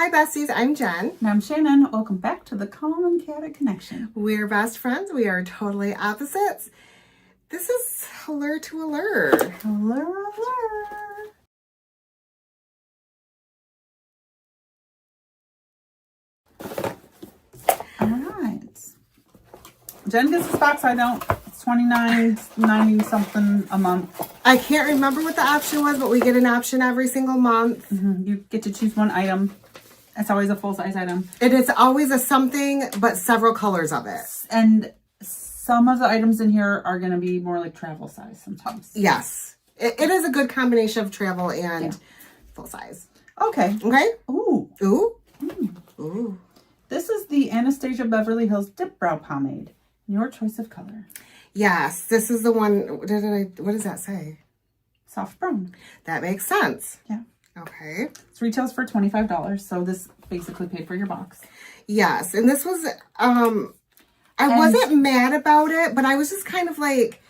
Hi besties, I'm Jen. And I'm Shannon. Welcome back to the Calm and Chaotic Connection. We're best friends. We are totally opposites. This is Allure to Allure. Allure, allure. All right. Jen gets this box. I don't. It's $29.90 something a month. I can't remember what the option was, but we get an option every single month. You get to choose one item. It's always a full-size item. And it's always a something, but several colors of it. And some of the items in here are going to be more like travel size sometimes. Yes. It is a good combination of travel and full size. Okay. Okay? Ooh. Ooh. Mm. Ooh. This is the Anastasia Beverly Hills Dip Brow Pomade. Your choice of color. Yes. This is the one. What does that say? Soft brown. That makes sense. Yeah. Okay. It retails for $25, so this basically paid for your box. Yes, and this was, I wasn't mad about it, but I was just kind of like,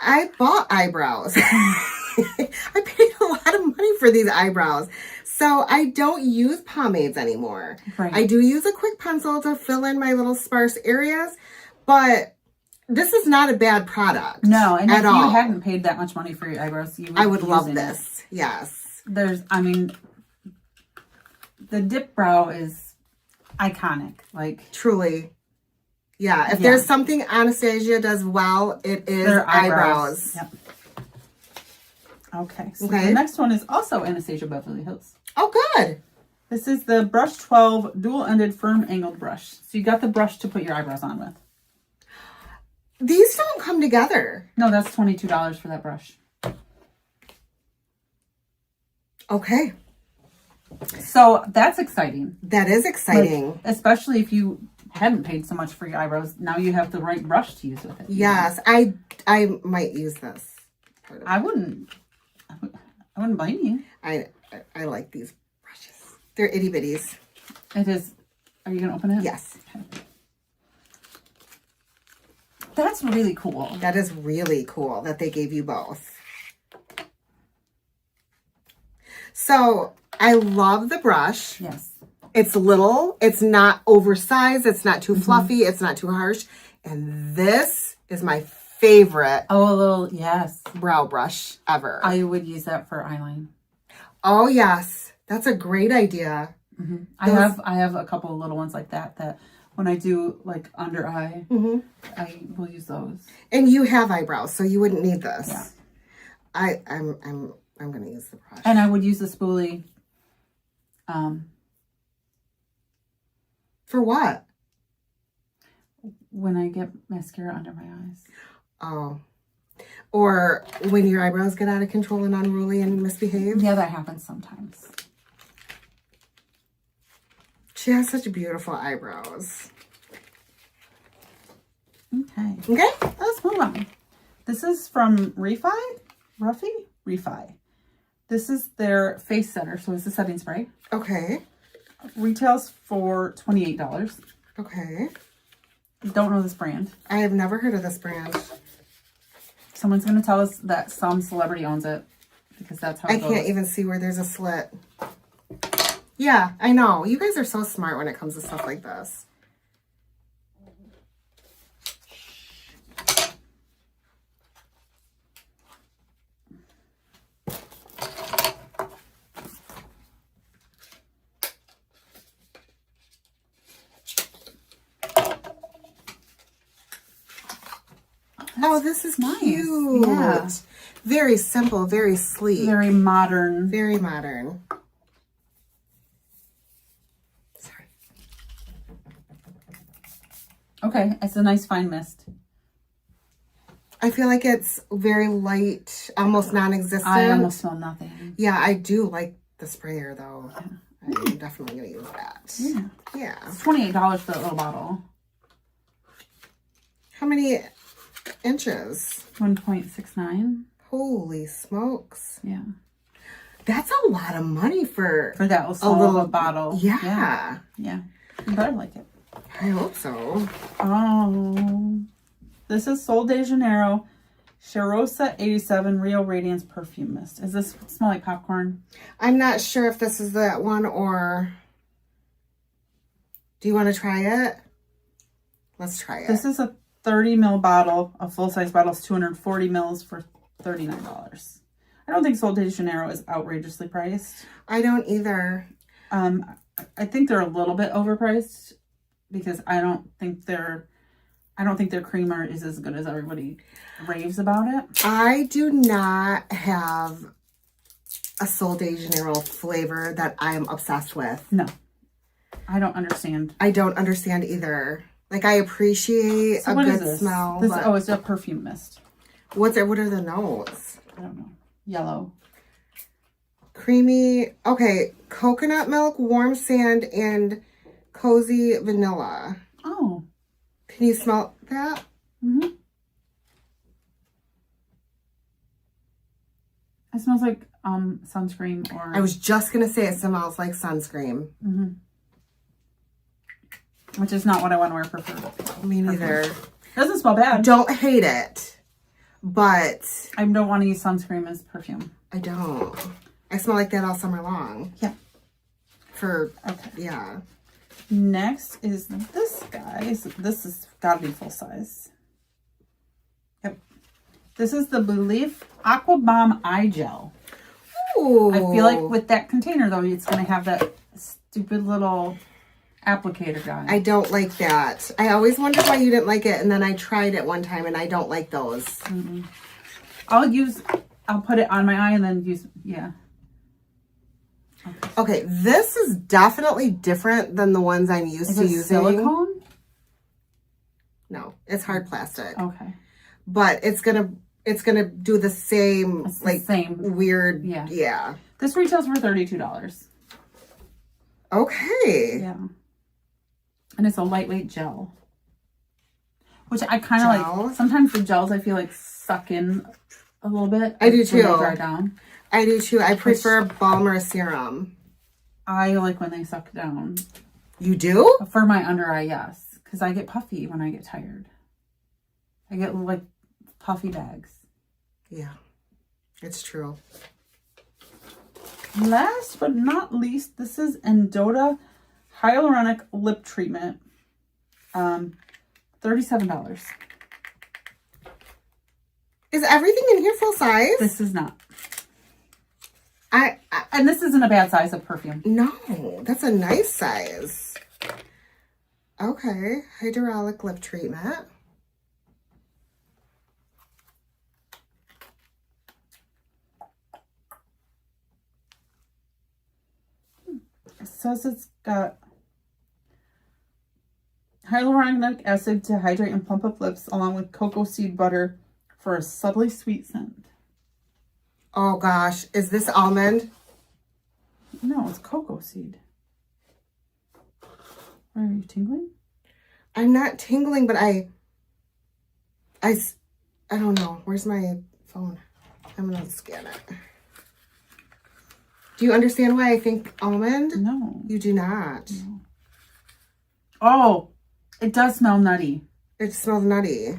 I bought eyebrows. I paid a lot of money for these eyebrows. So I don't use pomades anymore. Right. I do use a quick pencil to fill in my little sparse areas, but this is not a bad product. No, and if all. you hadn't paid that much money for your eyebrows, I would love this. Yes. The dip brow is iconic. Like, truly. Yeah. If there's something Anastasia does well, it is their eyebrows. Yep. Okay. So the next one is also Anastasia Beverly Hills. Oh, good. This is the Brush 12 dual-ended firm angled brush. So you got the brush to put your eyebrows on with. These don't come together. No, that's $22 for that brush. Okay. So that's exciting. That is exciting. Like, especially if you hadn't paid so much for your eyebrows. Now you have the right brush to use with it. Yes. I might use this. I wouldn't blame you. I like these brushes. They're itty bitties. It is. Are you going to open it? Yes. Okay. That's really cool. That is really cool that they gave you both. So I love the brush. Yes. It's little. It's not oversized. It's not too fluffy. It's not too harsh. And this is my favorite. Oh, a little, yes. Brow brush ever. I would use that for eyeline. Oh, yes. That's a great idea. Mm-hmm. I have a couple of little ones like that when I do like under eye, I will use those. And you have eyebrows, so you wouldn't need this. Yeah. I'm going to use the brush. And I would use the spoolie. For what? When I get mascara under my eyes. Oh. Or when your eyebrows get out of control and unruly and misbehave? Yeah, that happens sometimes. She has such beautiful eyebrows. Okay. Okay. Let's move on. This is from Refi. This is their face setter, so it's a setting spray. Okay. Retails for $28. Okay. Don't know this brand. I have never heard of this brand. Someone's going to tell us that some celebrity owns it, because that's how it goes. I can't even see where there's a slit. Yeah, I know. You guys are so smart when it comes to stuff like this. Oh, this is nice. Cute. Yeah. Very simple, very sleek. Very modern. Very modern. Sorry. Okay, it's a nice fine mist. I feel like it's very light, almost non-existent. I almost smell nothing. Yeah, I do like the sprayer though. Yeah. I'm definitely going to use that. Yeah. Yeah. It's $28 for that little bottle. How many inches? 1.69. Holy smokes. Yeah. That's a lot of money for that little bottle. Yeah. Yeah. You better like it. I hope so. Oh. This is Sol de Janeiro Cheirosa 87 Real Radiance Perfume Mist. Does this smell like popcorn? I'm not sure if this is that one or... Do you want to try it? Let's try it. This is a 30 ml bottle. A full-size bottle is 240 mils for $39. I don't think Sol de Janeiro is outrageously priced. I don't either. I think they're a little bit overpriced because I don't think their creamer is as good as everybody raves about it. I do not have a Sol de Janeiro flavor that I'm obsessed with. No. I don't understand. I don't understand either. Like, I appreciate a good smell. Oh, it's a perfume mist. What are the notes? I don't know. Yellow. Creamy. Okay. Coconut milk, warm sand, and cozy vanilla. Oh. Can you smell that? Mm-hmm. It smells like sunscreen or... I was just going to say it smells like sunscreen. Mm-hmm. Which is not what I want to wear for perfume. Me neither. Doesn't smell bad. Don't hate it, but... I don't want to use sunscreen as perfume. I don't. I smell like that all summer long. Yeah. Yeah. Next is this guy. This has got to be full size. Yep. This is the Belief Aqua Bomb Eye Gel. Ooh. I feel like with that container, though, it's going to have that stupid little applicator guy. I don't like that. I always wondered why you didn't like it, and then I tried it one time, and I don't like those. Mm-mm. I'll put it on my eye and then use, yeah. Okay, this is definitely different than the ones I'm used to using. Silicone? No, it's hard plastic. Okay. But it's gonna do the same, It's like, the same weird, yeah. This retails for $32. Okay. Yeah. And it's a lightweight gel. Which I kind of like. Sometimes the gels I feel like suck in a little bit. I do too. When they dry down. I do too. I prefer balm or serum. I like when they suck down. You do? For my under eye, yes. Because I get puffy when I get tired. I get like puffy bags. Yeah. It's true. Last but not least, this is Endota Hyaluronic Lip Treatment. $37. Is everything in here full size? This is not. And this isn't a bad size of perfume. No, that's a nice size. Okay, hyaluronic lip treatment. It says it's got hyaluronic acid to hydrate and plump up lips, along with cocoa seed butter for a subtly sweet scent. Oh gosh, is this almond? No, it's cocoa seed. Are you tingling? I'm not tingling, but I don't know. Where's my phone? I'm gonna scan it. Do you understand why I think almond? No. You do not. No. Oh, it does smell nutty. It smells nutty.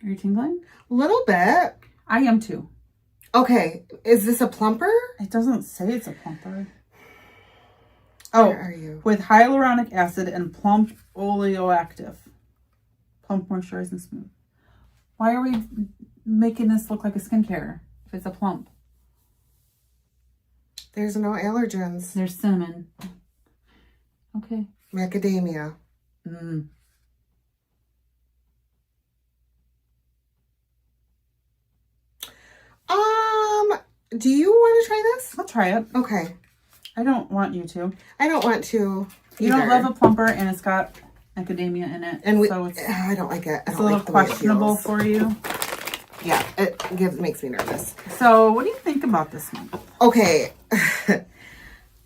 Are you tingling? A little bit. I am too. Okay, is this a plumper? It doesn't say it's a plumper. Where are you? With hyaluronic acid and plump oleoactive. Plump, moisturize, and smooth. Why are we making this look like a skincare if it's a plump? There's no allergens. There's cinnamon. Okay. Macadamia. Do you want to try this? I'll try it. Okay. I don't want you to. I don't want to. You don't love a plumper, and it's got macadamia in it. And so it's, I don't like it. It's a little questionable for you. Yeah, it makes me nervous. So, what do you think about this one? Okay.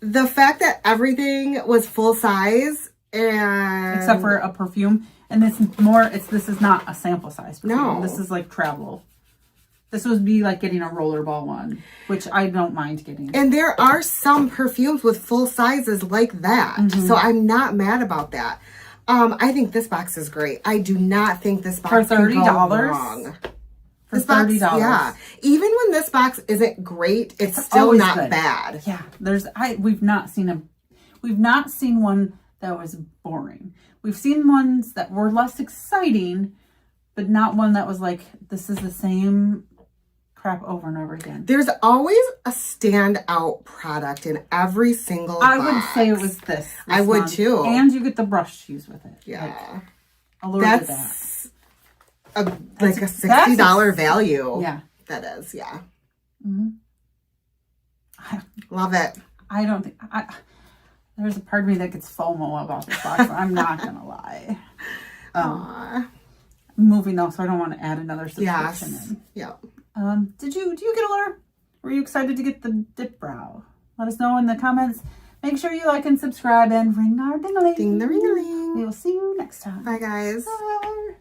The fact that everything was full size and except for a perfume, and this is not a sample size perfume. No. This is like travel. This would be like getting a rollerball one, which I don't mind getting. And there are some perfumes with full sizes like that. So I'm not mad about that. I think this box is great. I do not think this box for $30 can go wrong. for $30. Yeah. Even when this box isn't great, it's still always not good. bad. Yeah. We've not seen one that was boring. We've seen ones that were less exciting, but not one that was like, this is the same crap over and over again. There's always a standout product in every single box. I would say it was this I would month. too. And you get the brush to use with it. Yeah. Allure did that. A $60 value. Yeah. That is, yeah. Mm-hmm. Love it. I don't think... there's a part of me that gets FOMO about this box. I'm not going to lie. Moving though, so I don't want to add another subscription in. Yeah. Did you get Allure? Were you excited to get the dip brow? Let us know in the comments. Make sure you like and subscribe and ring our ding-a-ling. Ding the ring-a-ling. We will see you next time. Bye, guys. Bye.